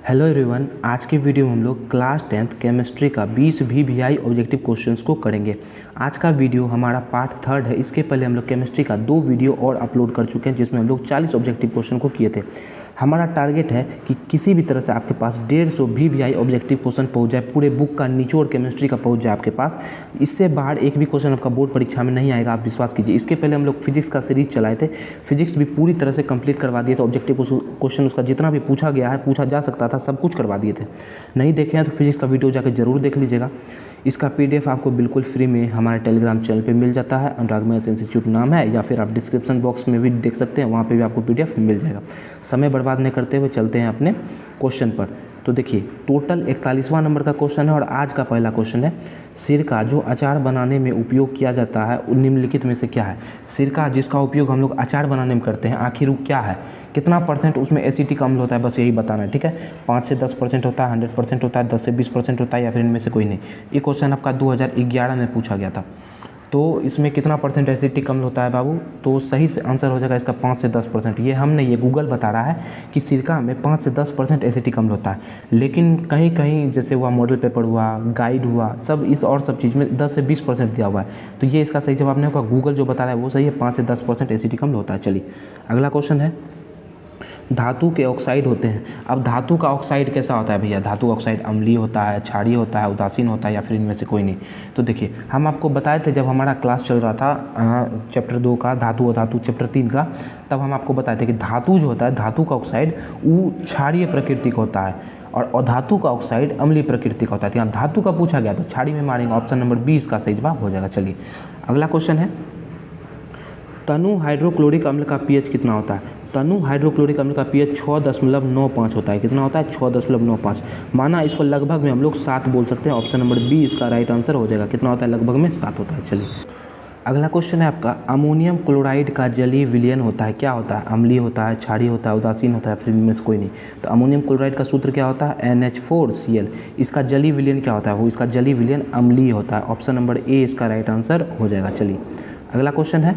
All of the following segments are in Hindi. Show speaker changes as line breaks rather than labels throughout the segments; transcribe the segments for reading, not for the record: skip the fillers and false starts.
हेलो एवरीवन, आज की वीडियो में हम लोग क्लास 10th केमिस्ट्री का 20 VVI ऑब्जेक्टिव क्वेश्चंस को करेंगे। आज का वीडियो हमारा पार्ट 3 है। इसके पहले हम लोग केमिस्ट्री का 2 वीडियो और अपलोड कर चुके हैं जिसमें हम लोग 40 ऑब्जेक्टिव क्वेश्चन को किए थे। हमारा टारगेट है कि किसी भी तरह से आपके पास 150 VVI ऑब्जेक्टिव क्वेश्चन पहुंच जाए, पूरे बुक का निचोड़ केमिस्ट्री का पहुंच जाए आपके पास। इससे बाहर एक भी क्वेश्चन आपका बोर्ड परीक्षा में नहीं आएगा, आप विश्वास कीजिए। इसके पहले हम लोग फिजिक्स का सीरीज चलाए थे, फिजिक्स भी पूरी तरह से कंप्लीट करवा दिए थे। ऑब्जेक्टिव क्वेश्चन उसका जितना भी पूछा गया है, पूछा जा सकता था, सब कुछ करवा दिए थे। नहीं देखे हैं तो फिजिक्स का वीडियो जाकर जरूर देख लीजिएगा। इसका PDF आपको बिल्कुल फ्री में हमारे टेलीग्राम चैनल पे मिल जाता है, अनुराग मैथ्स इंस्टीट्यूट नाम है, या फिर आप डिस्क्रिप्शन बॉक्स में भी देख सकते हैं, वहाँ पे भी आपको PDF मिल जाएगा। समय बर्बाद नहीं करते हुए चलते हैं अपने क्वेश्चन पर। तो देखिए, टोटल 41वां नंबर का क्वेश्चन है और आज का पहला क्वेश्चन है, सिरका जो अचार बनाने में उपयोग किया जाता है निम्नलिखित में से क्या है। सिरका जिसका उपयोग हम लोग अचार बनाने में करते हैं, आखिर वो क्या है, कितना % उसमें एसिटिक अम्ल होता है, बस यही बताना है। ठीक है, 5 से 10% होता है, 100% होता है, 10 से 20% होता है, या फिर इनमें से कोई नहीं। ये क्वेश्चन आपका 2011 में पूछा गया था। तो इसमें कितना % एसिटिक अम्ल होता है बाबू, तो सही से आंसर हो जाएगा इसका 5 से 10%। ये हम नहीं, ये गूगल बता रहा है कि सिरका में 5 से 10% एसिटिक अम्ल होता है। लेकिन कहीं कहीं जैसे हुआ मॉडल पेपर हुआ, गाइड हुआ, सब इस और सब चीज़ में 10 से 20% दिया हुआ है। तो ये इसका सही जवाब नहीं होगा, गूगल जो बता रहा है वो सही है, 5 से 10% एसिटिक अम्ल होता है। चलिए अगला क्वेश्चन है, धातु के ऑक्साइड होते हैं। अब धातु का ऑक्साइड कैसा होता है भैया, धातु का ऑक्साइड अम्लीय होता है, क्षारीय होता है, उदासीन होता है, या फिर इनमें से कोई नहीं। तो देखिए, हम आपको बताए थे जब हमारा क्लास चल रहा था चैप्टर 2 का, धातु अधातु चैप्टर 3 का, तब हम आपको बताए थे कि धातु जो होता है, धातु का ऑक्साइड वो क्षारीय प्रकृति का होता है और अधातु का ऑक्साइड अम्लीय प्रकृति का होता है। यहाँ धातु का पूछा गया तो क्षारीय में मारेंगे, ऑप्शन नंबर 20 का सही जवाब हो जाएगा। चलिए अगला क्वेश्चन है, तनु हाइड्रोक्लोरिक अम्ल का pH कितना होता है। तनु हाइड्रोक्लोरिक अम्ल का pH 6.95 होता है। कितना होता है, 6.95। माना इसको लगभग में हम लोग 7 बोल सकते हैं, ऑप्शन नंबर 20 इसका राइट आंसर हो जाएगा। कितना होता है, लगभग में 7 होता है। चलिए अगला क्वेश्चन है आपका, अमोनियम क्लोराइड का जलीय विलयन होता है, क्या होता है, अम्लीय होता है, क्षारीय होता है, उदासीन होता है, फिर इनमें से कोई नहीं। तो अमोनियम क्लोराइड का सूत्र क्या होता है, NH4Cl। इसका जलीय विलयन क्या होता है, वो इसका जलीय विलयन अम्लीय होता है। ऑप्शन नंबर A इसका राइट आंसर हो जाएगा। चलिए अगला क्वेश्चन है,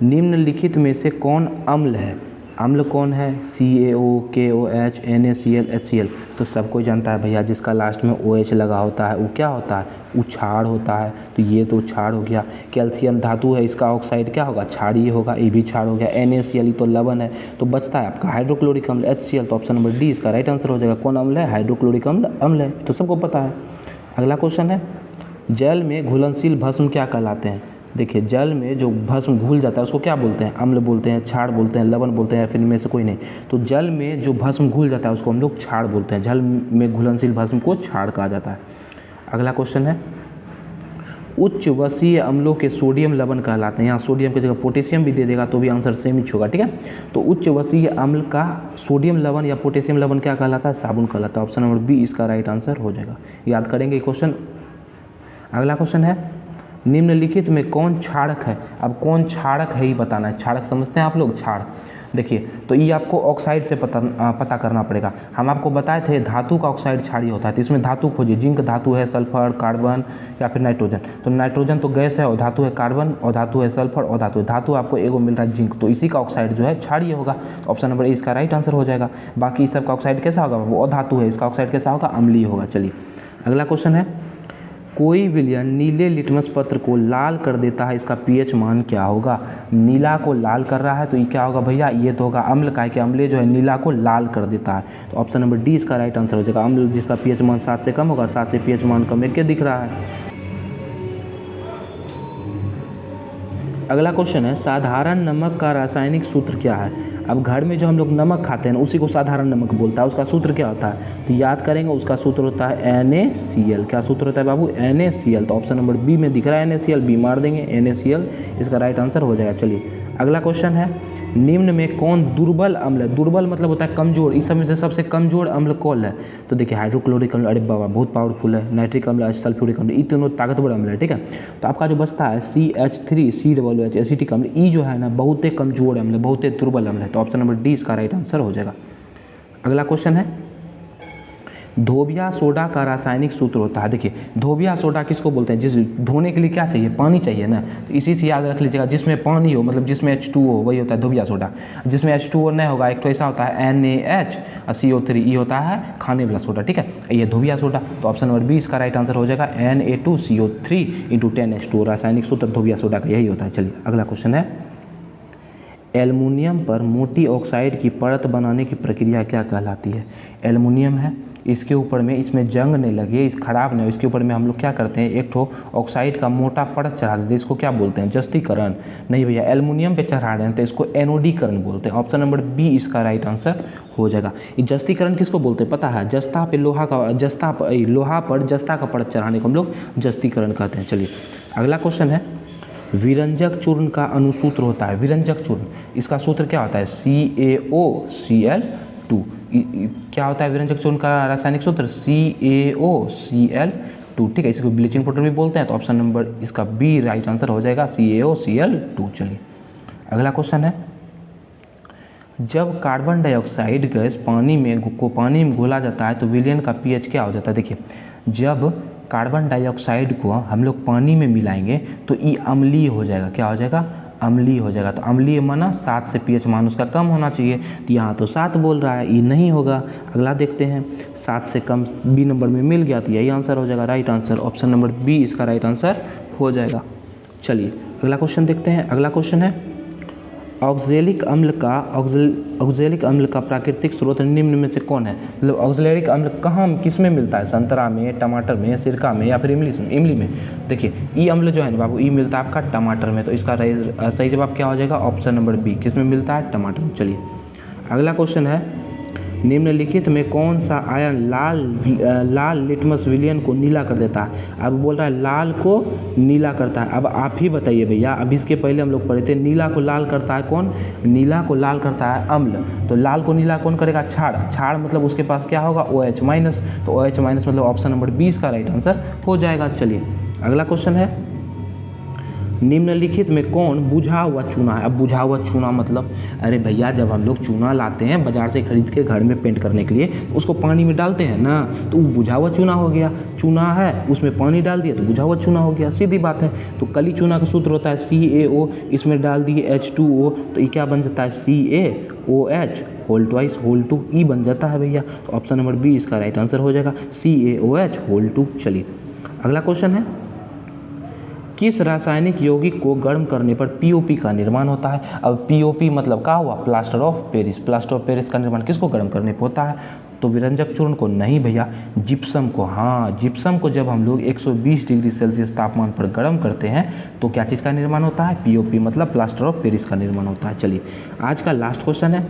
निम्नलिखित में से कौन अम्ल है। अम्ल कौन है, CaO, KOH, NaCl, HCl। तो सब कोई जानता है भैया, जिसका लास्ट में OH लगा होता है वो क्या होता है, वो क्षार होता है। तो ये तो क्षार हो गया। कैल्शियम धातु है, इसका ऑक्साइड क्या होगा, क्षारीय होगा, ये भी क्षार हो गया। NaCl तो लवण है। तो बचता है आपका हाइड्रोक्लोरिक अम्ल HCl। तो ऑप्शन नंबर D इसका राइट आंसर हो जाएगा। कौन अम्ल है, हाइड्रोक्लोरिक अम्ल है, तो सबको पता है। अगला क्वेश्चन है, जल में घुलनशील भस्म क्या कहलाते हैं। देखिए, जल में जो भस्म घुल जाता है उसको क्या बोलते हैं, अम्ल बोलते हैं, क्षार बोलते हैं, लवण बोलते हैं, फिर इनमें से कोई नहीं। तो जल में जो भस्म घुल जाता है उसको हम लोग क्षार बोलते हैं। जल में घुलनशील भस्म को क्षार कहा जाता है। अगला क्वेश्चन है, उच्च वसीय अम्लों के सोडियम लवण कहलाते हैं। यहाँ सोडियम की जगह पोटेशियम भी दे देगा तो भी आंसर सेम ही होगा। ठीक है, तो उच्च वसीय अम्ल का सोडियम लवण या पोटेशियम लवण क्या कहलाता है, साबुन कहलाता है। ऑप्शन नंबर B इसका राइट आंसर हो जाएगा। याद करेंगे क्वेश्चन। अगला क्वेश्चन है, निम्नलिखित में कौन क्षारक है। अब कौन क्षारक है ये बताना है। क्षारक समझते हैं आप लोग, क्षार। देखिए, तो ये आपको ऑक्साइड से पता करना पड़ेगा। हम आपको बताए थे धातु का ऑक्साइड क्षारीय होता है, तो इसमें धातु खोजिए। जिंक धातु है, सल्फर, कार्बन या फिर नाइट्रोजन। तो नाइट्रोजन तो गैस है, और धातु है कार्बन, और धातु है सल्फर, और धातु है, धातु आपको एगो मिल रहा है जिंक, तो इसी का ऑक्साइड जो है क्षारीय होगा। तो ऑप्शन नंबर A इसका राइट आंसर हो जाएगा। बाकी इस सब का ऑक्साइड कैसा होगा, वो अधातु है, इसका ऑक्साइड कैसा होगा, अम्लीय होगा। चलिए अगला क्वेश्चन है, कोई विलयन नीले लिटमस पत्र को लाल कर देता है, इसका pH मान क्या होगा। नीला को लाल कर रहा है तो ये क्या होगा भैया, ये तो होगा अम्ल का, कि अम्ल जो है नीला को लाल कर देता है। तो ऑप्शन नंबर D इसका राइट आंसर हो जाएगा। अम्ल जिसका pH मान 7 से कम होगा, 7 से pH मान कम है, क्या दिख रहा है। अगला क्वेश्चन है, साधारण नमक का रासायनिक सूत्र क्या है। अब घर में जो हम लोग नमक खाते हैं उसी को साधारण नमक बोलता है, उसका सूत्र क्या होता है, तो याद करेंगे, उसका सूत्र होता है NaCl। क्या सूत्र होता है बाबू, NaCl। तो ऑप्शन नंबर B में दिख रहा है NaCl, B मार देंगे, NaCl इसका राइट आंसर हो जाएगा। चलिए अगला क्वेश्चन है, निम्न में कौन दुर्बल अम्ल है। दुर्बल मतलब होता है कमजोर, इस समय से सबसे कमजोर अम्ल कौन है। तो देखिए, हाइड्रोक्लोरिक अम्ल, अरे बाबा बहुत पावरफुल है, नाइट्रिक अम्ल, सल्फ्यूरिक अम्ल, ये तीनों ताकतवर अम्ल है। ठीक है, तो आपका जो बचता है CH3COOH एसिटिक अम्ल, ये जो है ना बहुत ही कमजोर अम्ल है, बहुत ही दुर्बल अम्ल है। तो ऑप्शन नंबर D इसका राइट आंसर हो जाएगा। अगला क्वेश्चन है, धोबिया सोडा का रासायनिक सूत्र होता है। देखिए धोबिया सोडा किसको बोलते हैं, जिस धोने के लिए क्या चाहिए, पानी चाहिए ना, तो इसी से याद रख लीजिएगा, जिसमें पानी हो मतलब जिसमें H2O वही होता है धोबिया सोडा। जिसमें H2O नहीं होगा, एक तो ऐसा होता है NaH और CO3 ये होता है खाने वाला सोडा, ठीक है, ये धोबिया सोडा। तो ऑप्शन नंबर बी इसका राइट आंसर हो जाएगा Na2CO3 × 10H2O। रासायनिक सूत्र धोबिया सोडा का यही होता है। चलिए अगला क्वेश्चन है, एल्युमिनियम पर मोटी ऑक्साइड की परत बनाने की प्रक्रिया क्या कहलाती है। एल्युमिनियम है, इसके ऊपर में इसमें जंग नहीं लगे, इस खराब नहीं हो, इसके ऊपर में हम लोग क्या करते हैं, एक ठो ऑक्साइड का मोटा परत चढ़ा देते हैं, इसको क्या बोलते हैं, जस्तीकरण। नहीं भैया, एल्युमिनियम पे चढ़ा रहे हैं तो इसको एनोडीकरण बोलते हैं। ऑप्शन नंबर बी इसका राइट आंसर हो जाएगा। ये जस्तीकरण किसको बोलते हैं पता है, जस्ता पे लोहा पर जस्ता का परत चढ़ाने को हम लोग जस्तीकरण कहते हैं। चलिए अगला क्वेश्चन है, विरंजक चूर्ण का अनुसूत्र होता है। विरंजक चूर्ण, इसका सूत्र क्या होता है, CaOCl2। क्या होता है विरंजक चूर्ण का रासायनिक सूत्र, CaOCl2, ठीक है, इसको ब्लीचिंग पाउडर भी बोलते हैं। तो ऑप्शन नंबर इसका बी राइट आंसर हो जाएगा, CaOCl2। चलिए अगला क्वेश्चन है, जब कार्बन डाइऑक्साइड गैस पानी में घोला जाता है तो विलयन का pH क्या हो जाता है। देखिए जब कार्बन डाइऑक्साइड को हम लोग पानी में मिलाएंगे तो ये अम्लीय हो जाएगा, क्या हो जाएगा, अम्लीय हो जाएगा। तो अम्लीय माना 7 से pH मान उसका कम होना चाहिए, तो यहाँ तो 7 बोल रहा है, ये नहीं होगा। अगला देखते हैं, 7 से कम बी नंबर में मिल गया तो यही आंसर हो जाएगा right answer. Option number B इसका राइट आंसर हो जाएगा। चलिए अगला क्वेश्चन देखते हैं। अगला क्वेश्चन है, ऑक्जेलिक अम्ल का प्राकृतिक स्रोत निम्न में से कौन है। मतलब ऑक्जेलिक अम्ल कहाँ किस में मिलता है, संतरा में, टमाटर में, सिरका में या फिर इमली में। देखिए ई अम्ल जो है ना बाबू, ई मिलता है आपका टमाटर में, तो इसका सही जवाब क्या हो जाएगा, ऑप्शन नंबर बी, किस में मिलता है, टमाटर में। चलिए अगला क्वेश्चन है, निम्नलिखित में कौन सा आयन लाल लिटमस विलयन को नीला कर देता है। अब बोल रहा है लाल को नीला करता है। अब आप ही बताइए भैया, अभी इसके पहले हम लोग पढ़े थे नीला को लाल करता है कौन, नीला को लाल करता है अम्ल। तो लाल को नीला कौन करेगा, क्षार मतलब उसके पास क्या होगा, OH माइनस। तो OH माइनस मतलब ऑप्शन नंबर 20 का राइट आंसर हो जाएगा। चलिए अगला क्वेश्चन है, निम्नलिखित में कौन बुझा हुआ चूना है। अब बुझा हुआ चूना मतलब, अरे भैया जब हम लोग चूना लाते हैं बाजार से खरीद के घर में पेंट करने के लिए, तो उसको पानी में डालते हैं ना, तो वो बुझा हुआ चूना हो गया। चूना है उसमें पानी डाल दिया तो बुझा हुआ चूना हो गया, सीधी बात है। तो कली चूना का सूत्र होता है CaO, इसमें डाल दिए H2O, तो ये क्या बन जाता है, CaOH होल ट्वाइस होल 2 ई बन जाता है भैया। तो ऑप्शन नंबर बी इसका राइट आंसर हो जाएगा, CaOH होल 2। चलिए अगला क्वेश्चन है, किस रासायनिक यौगिक को गर्म करने पर POP का निर्माण होता है। अब POP मतलब क्या हुआ, plaster of Paris. Plaster of Paris का निर्माण किसको गर्म करने पर होता है, तो विरंजक चूर्ण को नहीं भैया, जिप्सम को। हाँ, जिप्सम को जब हम लोग 120 डिग्री सेल्सियस तापमान पर गर्म करते हैं तो क्या चीज़ का निर्माण होता है, POP मतलब प्लास्टर ऑफ पेरिस का निर्माण होता है। चलिए आज का लास्ट क्वेश्चन है,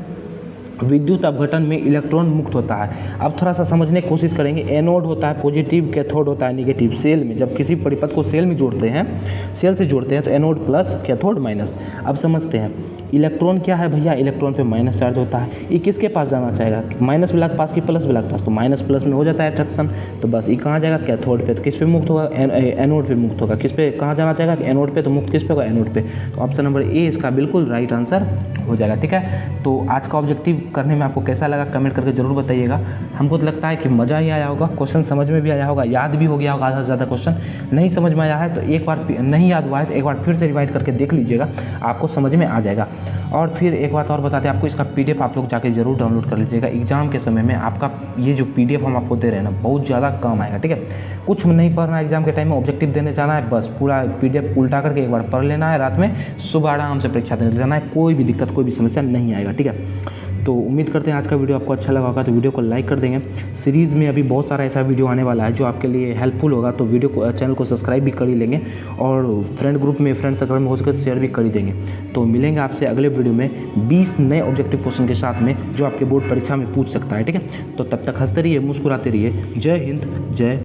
विद्युत अपघटन में इलेक्ट्रॉन मुक्त होता है। अब थोड़ा सा समझने की कोशिश करेंगे। एनोड होता है पॉजिटिव, कैथोड होता है निगेटिव। सेल में जब किसी परिपथ को सेल में जोड़ते हैं, सेल से जोड़ते हैं तो एनोड प्लस, कैथोड माइनस। अब समझते हैं इलेक्ट्रॉन क्या है भैया, इलेक्ट्रॉन पे माइनस चार्ज होता है। ये किसके पास जाना चाहेगा, माइनस वाला के पास कि प्लस वाला के पास, तो माइनस प्लस में हो जाता है अट्रैक्शन। तो बस ये कहाँ जाएगा, कैथोड पे। तो किस पे मुक्त होगा, एनोड पे मुक्त होगा। किस पे, कहाँ जाना चाहेगा, एनोड पे। तो मुक्त किस पे होगा, एनोड पे। तो ऑप्शन नंबर ए इसका बिल्कुल राइट आंसर हो जाएगा। ठीक है, तो आज का ऑब्जेक्टिव करने में आपको कैसा लगा कमेंट करके जरूर बताइएगा। हमको तो लगता है कि मज़ा ही आया होगा, क्वेश्चन समझ में भी आया होगा, याद भी हो गया होगा आधा से ज़्यादा क्वेश्चन। नहीं समझ में आया है तो एक बार, नहीं याद हुआ है तो एक बार फिर से रिवाइज करके देख लीजिएगा, आपको समझ में आ जाएगा। और फिर एक बात और बताते हैं आपको, इसका PDF आप लोग जाके जरूर डाउनलोड कर लीजिएगा। एग्जाम के समय में आपका ये जो PDF हम आपको दे रहे हैं ना, बहुत ज़्यादा काम आएगा। ठीक है, कुछ नहीं पढ़ना है एग्जाम के टाइम में, ऑब्जेक्टिव देने जाना है, बस पूरा PDF उल्टा करके एक बार पढ़ लेना है, रात में सुबह आराम से परीक्षा देने जाना है, कोई भी दिक्कत कोई भी समस्या नहीं आएगा। ठीक है, तो उम्मीद करते हैं आज का वीडियो आपको अच्छा लगा होगा, तो वीडियो को लाइक कर देंगे। सीरीज़ में अभी बहुत सारा ऐसा वीडियो आने वाला है जो आपके लिए हेल्पफुल होगा, तो वीडियो को, चैनल को सब्सक्राइब भी कर ही लेंगे और फ्रेंड ग्रुप में, फ्रेंड सर्कल में हो सके तो शेयर भी कर ही देंगे। तो मिलेंगे आपसे अगले वीडियो में 20 नए ऑब्जेक्टिव क्वेश्चन के साथ में जो आपके बोर्ड परीक्षा में पूछ सकता है। ठीक है, तो तब तक हंसते रहिए, मुस्कुराते रहिए। जय हिंद, जय